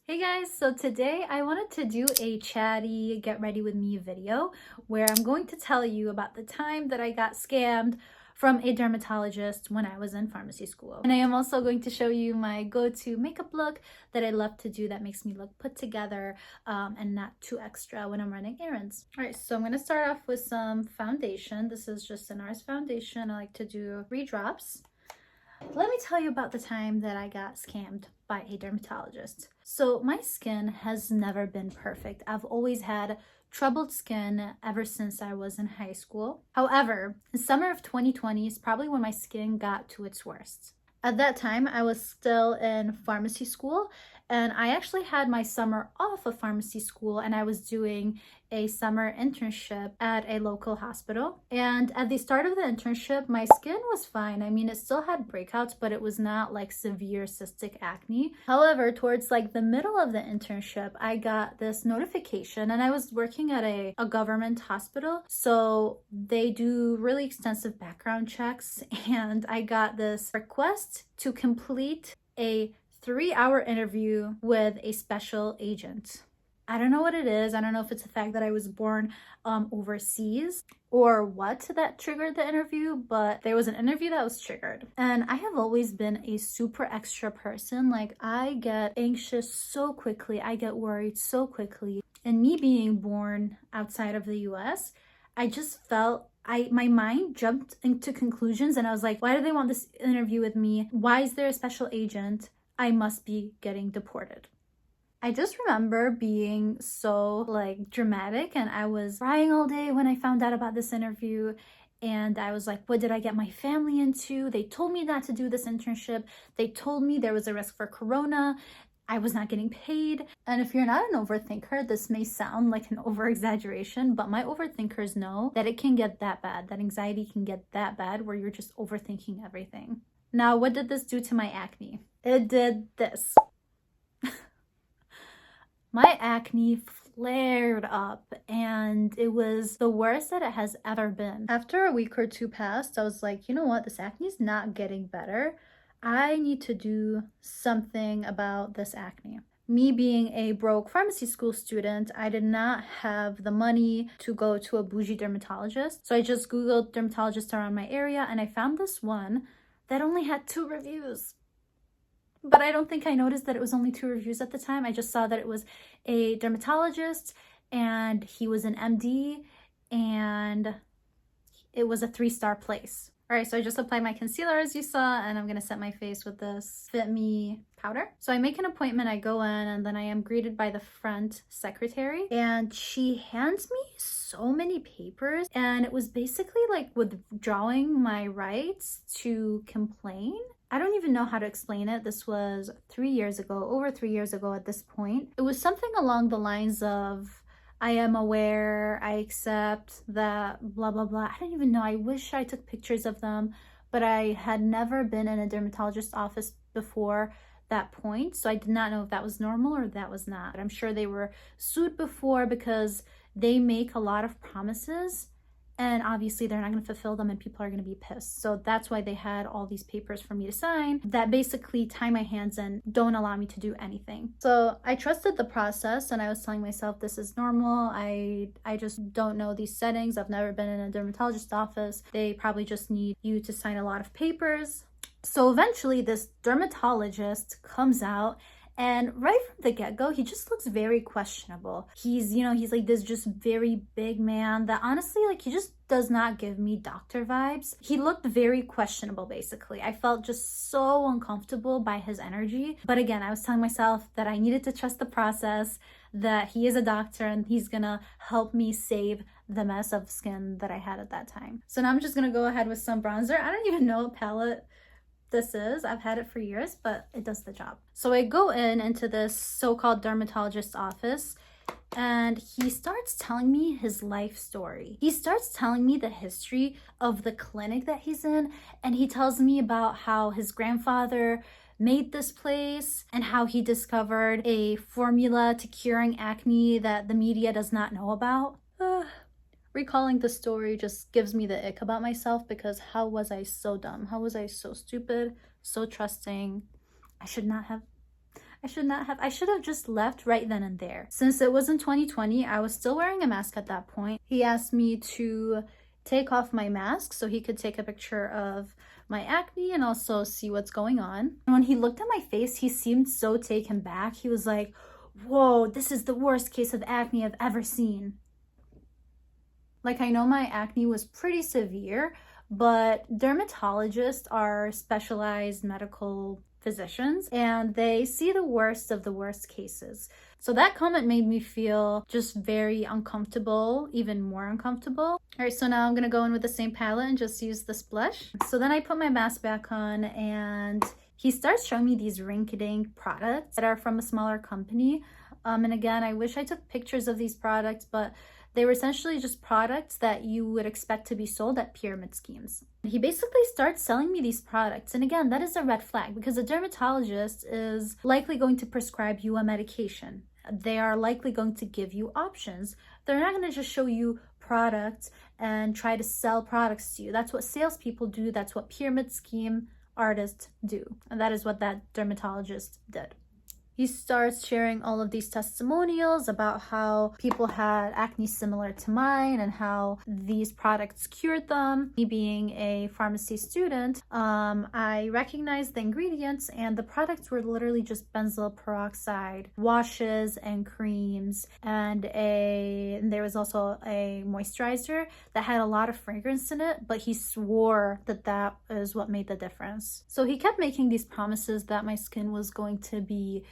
Hey guys, so today I wanted to do a chatty get ready with me video where I'm going to tell you about the time that I got scammed from a dermatologist when I was in pharmacy school. And I am also going to show you my go-to makeup look that I love to do that makes me look put together and not too extra when I'm running errands. All right, so I'm going to start off with some foundation. This is just an NARS foundation. I like to do 3 drops. Let me tell you about the time that I got scammed by a dermatologist. So my skin has never been perfect. I've always had troubled skin ever since I was in high school. However, the summer of 2020 is probably when my skin got to its worst. At that time, I was still in pharmacy school, and I actually had my summer off of pharmacy school, and I was doing a summer internship at a local hospital. And at the start of the internship, my skin was fine. I mean, it still had breakouts, but it was not like severe cystic acne. However, towards like the middle of the internship, I got this notification, and I was working at a government hospital. So they do really extensive background checks, and I got this request to complete a 3-hour interview with a special agent. I don't know what it is. I don't know if it's the fact that I was born overseas or what that triggered the interview, but there was an interview that was triggered. And I have always been a super extra person. Like, I get anxious so quickly. I get worried so quickly. And me being born outside of the US, I just felt my mind jumped into conclusions, and I was like, why do they want this interview with me? Why is there a special agent? I must be getting deported. I just remember being so like dramatic, and I was crying all day when I found out about this interview. And I was like, what did I get my family into? They told me not to do this internship. They told me there was a risk for corona. I was not getting paid. And if you're not an overthinker, this may sound like an over-exaggeration, but my overthinkers know that it can get that bad, that anxiety can get that bad where you're just overthinking everything. Now, what did this do to my acne? It did this. My acne flared up, and it was the worst that it has ever been. After a week or two passed, I was like, you know what? This acne is not getting better. I need to do something about this acne. Me being a broke pharmacy school student, I did not have the money to go to a bougie dermatologist. So I just Googled dermatologists around my area, and I found this one that only had 2 reviews. But I don't think I noticed that it was only 2 reviews at the time. I just saw that it was a dermatologist, and he was an MD, and it was a 3-star place. All right, so I just applied my concealer as you saw, and I'm gonna set my face with this Fit Me powder. So I make an appointment, I go in, and then I am greeted by the front secretary, and she hands me so many papers, and it was basically like withdrawing my rights to complain. I don't even know how to explain it. This was 3 years ago, over 3 years ago at this point. It was something along the lines of, I am aware, I accept that, blah, blah, blah. I don't even know. I wish I took pictures of them, but I had never been in a dermatologist's office before that point. So I did not know if that was normal or that was not. I'm sure they were sued before because they make a lot of promises, and obviously they're not going to fulfill them, and people are going to be pissed. So that's why they had all these papers for me to sign that basically tie my hands and don't allow me to do anything. So I trusted the process, and I was telling myself, this is normal. I just don't know these settings. I've never been in a dermatologist's office. They probably just need you to sign a lot of papers. So eventually this dermatologist comes out, and right from the get-go, he just looks very questionable. He's like this just very big man that honestly, like, he just does not give me doctor vibes. He looked very questionable, basically. I felt just so uncomfortable by his energy. But again, I was telling myself that I needed to trust the process, that he is a doctor and he's gonna help me save the mess of skin that I had at that time. So now I'm just gonna go ahead with some bronzer. I don't even know what palette this is. I've had it for years, but it does the job. So I go into this so-called dermatologist's office, and he starts telling me his life story. He starts telling me the history of the clinic that he's in, and he tells me about how his grandfather made this place and how he discovered a formula to curing acne that the media does not know about. Recalling the story just gives me the ick about myself, because how was I so dumb? How was I so stupid, so trusting? I should not have I should have just left right then and there. Since it was in 2020, I was still wearing a mask at that point. He asked me to take off my mask so he could take a picture of my acne and also see what's going on. And when he looked at my face, he seemed so taken back. He was like, whoa, this is the worst case of acne I've ever seen. Like, I know my acne was pretty severe, but dermatologists are specialized medical physicians and they see the worst of the worst cases. So that comment made me feel just very uncomfortable, even more uncomfortable. All right, so now I'm gonna go in with the same palette and just use this blush. So then I put my mask back on and he starts showing me these rinky-dink products that are from a smaller company. And again, I wish I took pictures of these products, but they were essentially just products that you would expect to be sold at pyramid schemes. He basically starts selling me these products. And again, that is a red flag because a dermatologist is likely going to prescribe you a medication. They are likely going to give you options. They're not going to just show you products and try to sell products to you. That's what salespeople do. That's what pyramid scheme artists do. And that is what that dermatologist did. He starts sharing all of these testimonials about how people had acne similar to mine and how these products cured them. Me being a pharmacy student, I recognized the ingredients and the products were literally just benzoyl peroxide washes and creams, and there was also a moisturizer that had a lot of fragrance in it, but he swore that that is what made the difference. So he kept making these promises that my skin was going to be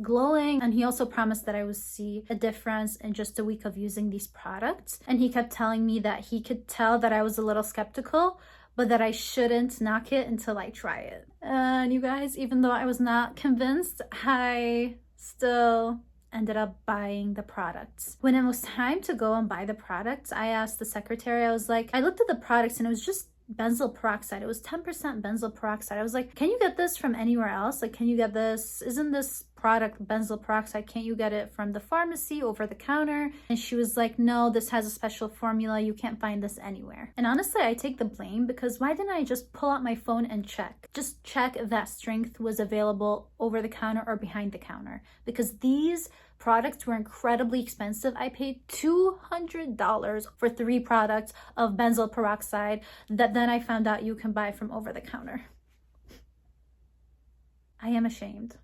glowing, and he also promised that I would see a difference in just a week of using these products. And he kept telling me that he could tell that I was a little skeptical, but that I shouldn't knock it until I try it. And you guys, even though I was not convinced, I still ended up buying the products. When it was time to go and buy the products, I asked the secretary, I was like, I looked at the products and it was just benzoyl peroxide. It was 10% benzoyl peroxide. I was like, can you get this from anywhere else? Like, can you get this? Isn't this product benzoyl peroxide? Can't you get it from the pharmacy over the counter? And she was like, no, this has a special formula. You can't find this anywhere. And honestly, I take the blame because why didn't I just pull out my phone and check? Just check if that strength was available over the counter or behind the counter. Because these products were incredibly expensive. I paid $200 for 3 products of benzoyl peroxide that then I found out you can buy from over the counter. I am ashamed.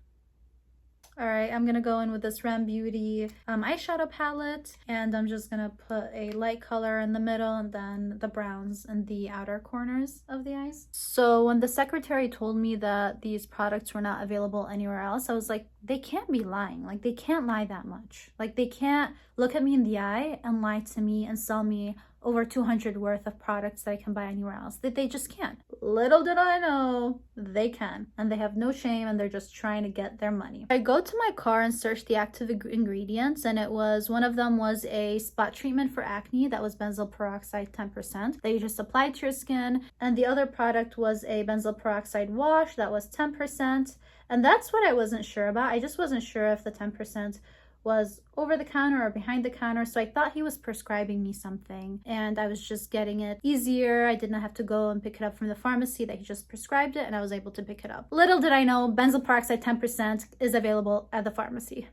All right, I'm gonna go in with this Ram Beauty eyeshadow palette, and I'm just gonna put a light color in the middle and then the browns in the outer corners of the eyes. So when the secretary told me that these products were not available anywhere else, I was like, they can't be lying. Like, they can't lie that much. Like, they can't look at me in the eye and lie to me and sell me over 200 worth of products that I can buy anywhere else. They just can't. Little did I know, they can. And they have no shame and they're just trying to get their money. I go to my car and search the active ingredients, and one of them was a spot treatment for acne that was benzoyl peroxide 10% that you just applied to your skin. And the other product was a benzoyl peroxide wash that was 10%. And that's what I wasn't sure about. I just wasn't sure if the 10% was over the counter or behind the counter. So I thought he was prescribing me something and I was just getting it easier. I did not have to go and pick it up from the pharmacy, that he just prescribed it and I was able to pick it up. Little did I know, benzoyl peroxide 10% is available at the pharmacy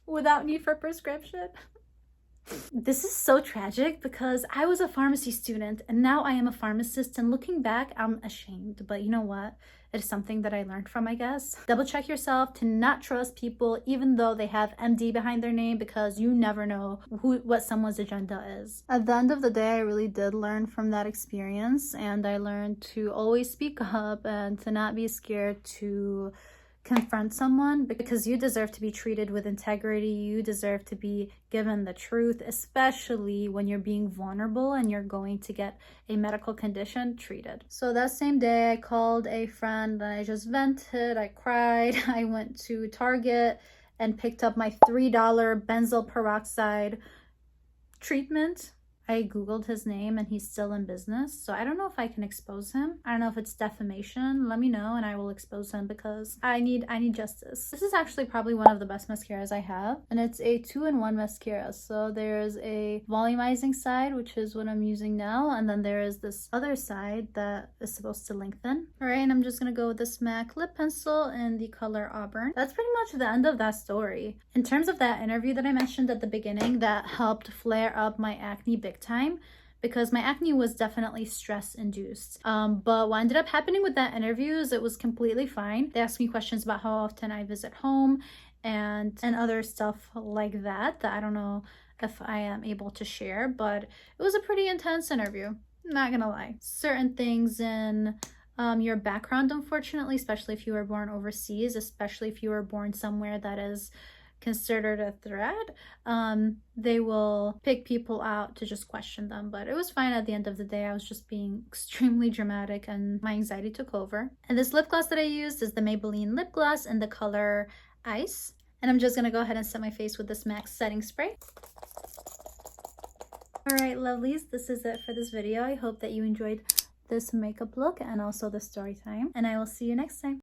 without need for prescription. This is so tragic because I was a pharmacy student and now I am a pharmacist, and looking back, I'm ashamed. But you know what? It is something that I learned from, I guess. Double check yourself to not trust people even though they have MD behind their name, because you never know what someone's agenda is. At the end of the day, I really did learn from that experience, and I learned to always speak up and to not be scared to confront someone, because you deserve to be treated with integrity. You deserve to be given the truth, especially when you're being vulnerable and you're going to get a medical condition treated. So that same day I called a friend and I just vented, I cried. I went to Target and picked up my $3 benzoyl peroxide treatment. I googled his name and he's still in business, so I don't know if I can expose him. I don't know if it's defamation. Let me know and I will expose him because I need justice. This is actually probably one of the best mascaras I have, and it's a 2-in-1 mascara. So there's a volumizing side, which is what I'm using now, and then there is this other side that is supposed to lengthen. All right, and I'm just gonna go with this MAC lip pencil in the color Auburn. That's pretty much the end of that story. In terms of that interview that I mentioned at the beginning that helped flare up my acne big time, because my acne was definitely stress induced. But what ended up happening with that interview is it was completely fine. They asked me questions about how often I visit home and other stuff like that I don't know if I am able to share, but it was a pretty intense interview, not gonna lie. Certain things in your background, unfortunately, especially if you were born overseas, especially if you were born somewhere that is considered a threat, they will pick people out to just question them. But it was fine at the end of the day. I was just being extremely dramatic and my anxiety took over. And this lip gloss that I used is the Maybelline lip gloss in the color Ice. And I'm just gonna go ahead and set my face with this MAC setting spray. All right, lovelies, this is it for this video. I hope that you enjoyed this makeup look and also the story time, and I will see you next time.